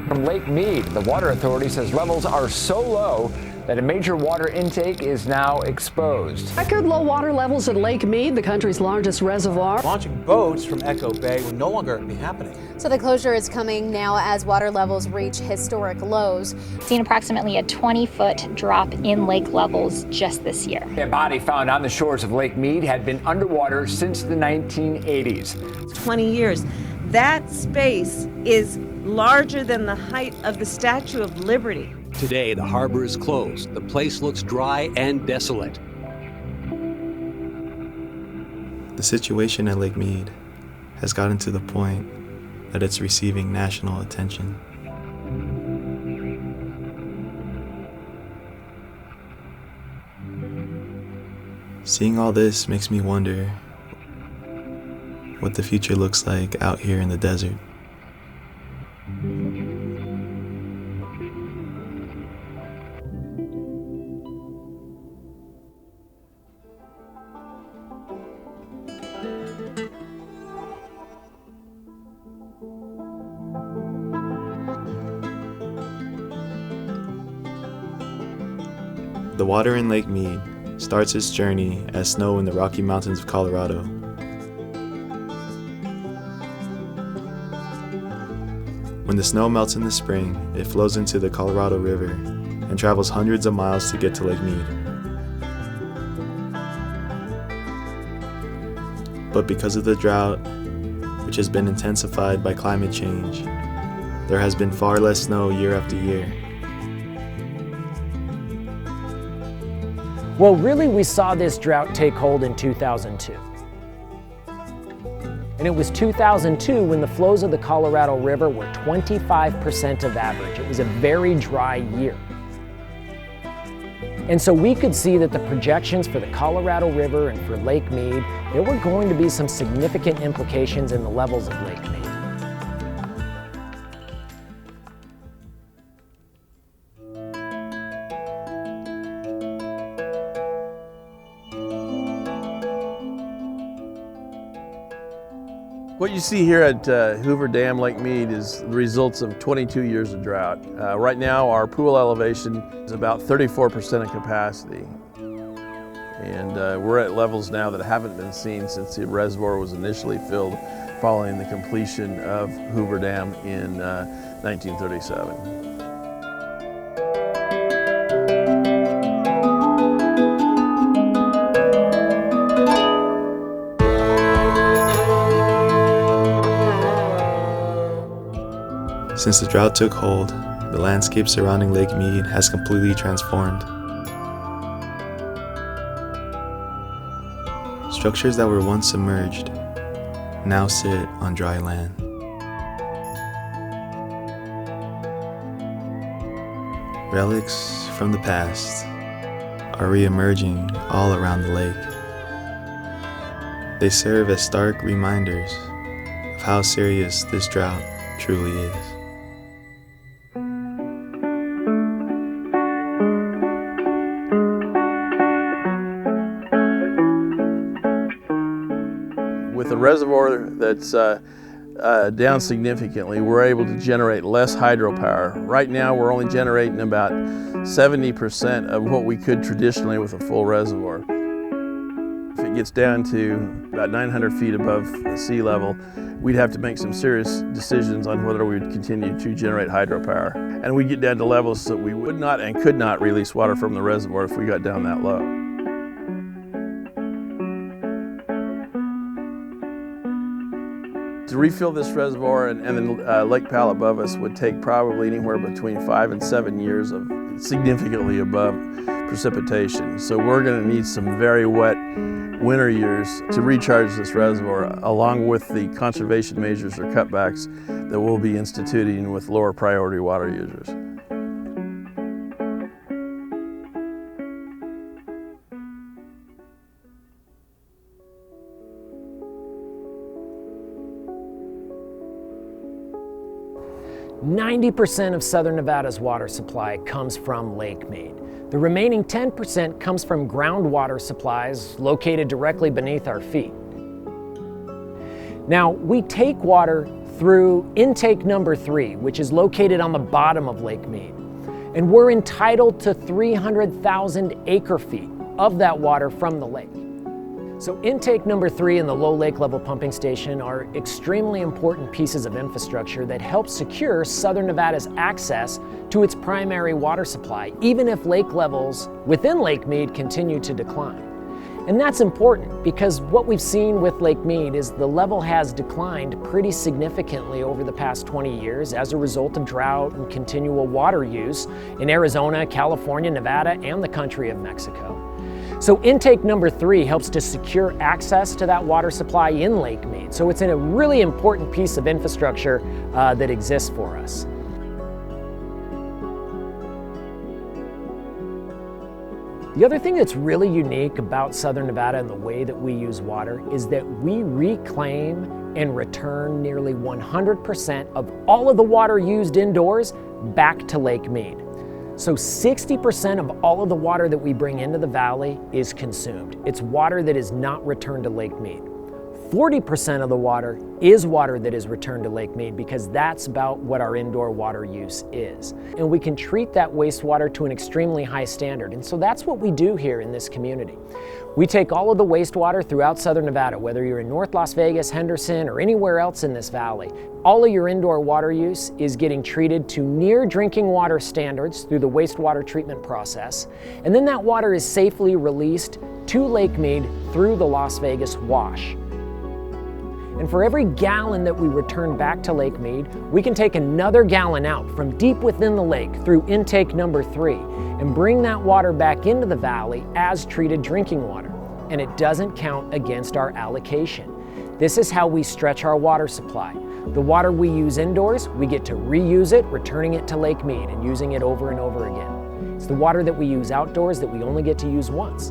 From Lake Mead, the Water Authority says levels are so low that a major water intake is now exposed. Record low water levels at Lake Mead, the country's largest reservoir. Launching boats from Echo Bay will no longer be happening. So the closure is coming now as water levels reach historic lows. Seen approximately a 20-foot drop in lake levels just this year. A body found on the shores of Lake Mead had been underwater since the 1980s. 20 years. That space is larger than the height of the Statue of Liberty. Today, the harbor is closed. The place looks dry and desolate. The situation at Lake Mead has gotten to the point that it's receiving national attention. Seeing all this makes me wonder what the future looks like out here in the desert. The water in Lake Mead starts its journey as snow in the Rocky Mountains of Colorado. When the snow melts in the spring, it flows into the Colorado River and travels hundreds of miles to get to Lake Mead. But because of the drought, which has been intensified by climate change, there has been far less snow year after year. Well, really, we saw this drought take hold in 2002. And it was 2002 when the flows of the Colorado River were 25% of average. It was a very dry year. And so we could see that the projections for the Colorado River and for Lake Mead, there were going to be some significant implications in the levels of Lake Mead. What you see here at Hoover Dam, Lake Mead, is the results of 22 years of drought. Right now, our pool elevation is about 34% of capacity. And we're at levels now that haven't been seen since the reservoir was initially filled following the completion of Hoover Dam in 1937. Since the drought took hold, the landscape surrounding Lake Mead has completely transformed. Structures that were once submerged now sit on dry land. Relics from the past are re-emerging all around the lake. They serve as stark reminders of how serious this drought truly is. With a reservoir that's down significantly, we're able to generate less hydropower. Right now, we're only generating about 70% of what we could traditionally with a full reservoir. If it gets down to about 900 feet above sea level, we'd have to make some serious decisions on whether we would continue to generate hydropower. And we get down to levels that we would not and could not release water from the reservoir if we got down that low. To refill this reservoir and the Lake Powell above us would take probably anywhere between 5 and 7 years of significantly above precipitation. So we're going to need some very wet winter years to recharge this reservoir, along with the conservation measures or cutbacks that we'll be instituting with lower priority water users. "90% of Southern Nevada's water supply comes from Lake Mead. The remaining 10% comes from groundwater supplies located directly beneath our feet. Now, we take water through intake number 3, which is located on the bottom of Lake Mead. And we're entitled to 300,000 acre-feet of that water from the lake. So intake number 3 and the low lake level pumping station are extremely important pieces of infrastructure that help secure Southern Nevada's access to its primary water supply, even if lake levels within Lake Mead continue to decline. And that's important because what we've seen with Lake Mead is the level has declined pretty significantly over the past 20 years as a result of drought and continual water use in Arizona, California, Nevada, and the country of Mexico. So intake number 3 helps to secure access to that water supply in Lake Mead. So it's a really important piece of infrastructure that exists for us. The other thing that's really unique about Southern Nevada and the way that we use water is that we reclaim and return nearly 100% of all of the water used indoors back to Lake Mead. So 60% of all of the water that we bring into the valley is consumed. It's water that is not returned to Lake Mead. 40% of the water is water that is returned to Lake Mead because that's about what our indoor water use is. And we can treat that wastewater to an extremely high standard. And so that's what we do here in this community. We take all of the wastewater throughout Southern Nevada, whether you're in North Las Vegas, Henderson, or anywhere else in this valley. All of your indoor water use is getting treated to near drinking water standards through the wastewater treatment process. And then that water is safely released to Lake Mead through the Las Vegas wash. And for every gallon that we return back to Lake Mead, we can take another gallon out from deep within the lake through intake number 3 and bring that water back into the valley as treated drinking water. And it doesn't count against our allocation. This is how we stretch our water supply. The water we use indoors, we get to reuse it, returning it to Lake Mead and using it over and over again. It's the water that we use outdoors that we only get to use once.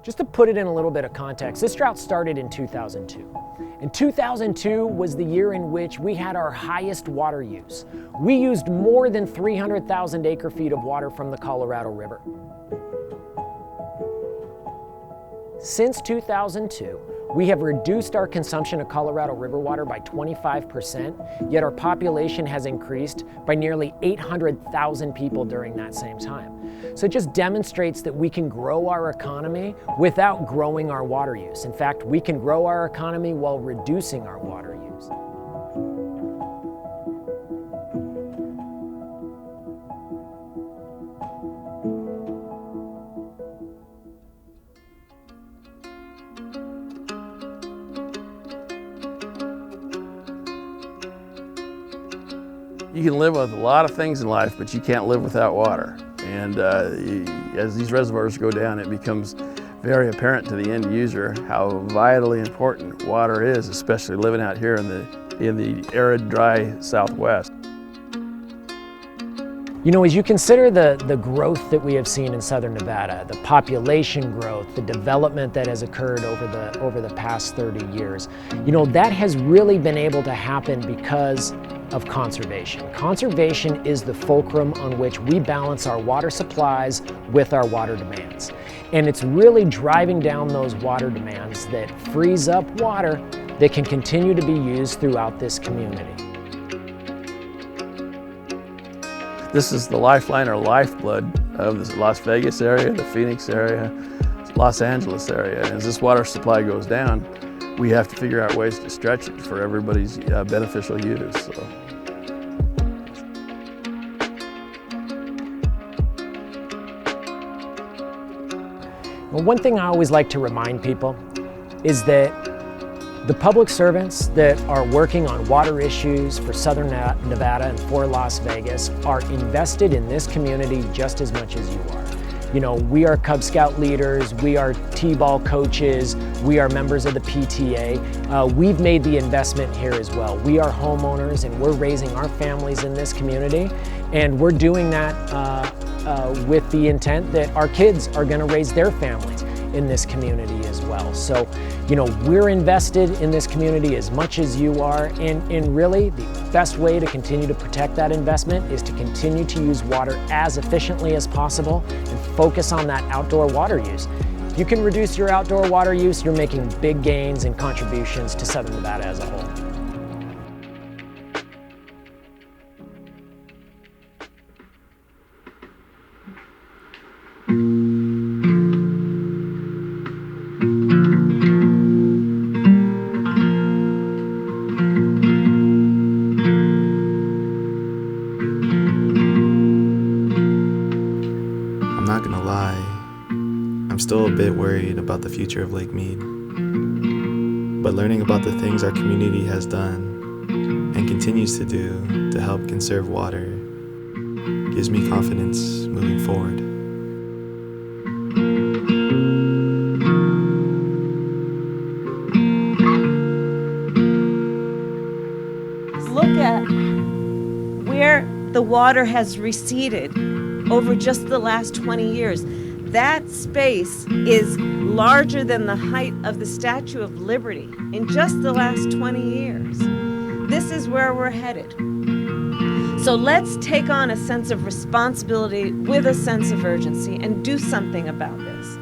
Just to put it in a little bit of context, this drought started in 2002. And 2002 was the year in which we had our highest water use. We used more than 300,000 acre-feet of water from the Colorado River. Since 2002, we have reduced our consumption of Colorado River water by 25%, yet our population has increased by nearly 800,000 people during that same time. So it just demonstrates that we can grow our economy without growing our water use. In fact, we can grow our economy while reducing our water use. You can live with a lot of things in life, but you can't live without water. And as these reservoirs go down, it becomes very apparent to the end user how vitally important water is, especially living out here in the arid, dry Southwest. You know, as you consider the growth that we have seen in Southern Nevada, the population growth, the development that has occurred over the past 30 years, you know, that has really been able to happen because of conservation. Conservation is the fulcrum on which we balance our water supplies with our water demands. And it's really driving down those water demands that frees up water that can continue to be used throughout this community. This is the lifeline or lifeblood of the Las Vegas area, the Phoenix area, Los Angeles area. And as this water supply goes down, we have to figure out ways to stretch it for everybody's beneficial use. So. Well, one thing I always like to remind people is that the public servants that are working on water issues for Southern Nevada and for Las Vegas are invested in this community just as much as you are. You know, we are Cub Scout leaders, we are T-ball coaches, we are members of the PTA. We've made the investment here as well. We are homeowners and we're raising our families in this community, and we're doing that with the intent that our kids are going to raise their families in this community as well. So, we're invested in this community as much as you are, and really the best way to continue to protect that investment is to continue to use water as efficiently as possible and focus on that outdoor water use. If you can reduce your outdoor water use, you're making big gains and contributions to Southern Nevada as a whole. I'm not gonna lie, I'm still a bit worried about the future of Lake Mead. But learning about the things our community has done and continues to do to help conserve water gives me confidence moving forward. Look at where the water has receded over just the last 20 years. That space is larger than the height of the Statue of Liberty in just the last 20 years. This is where we're headed. So let's take on a sense of responsibility with a sense of urgency and do something about this.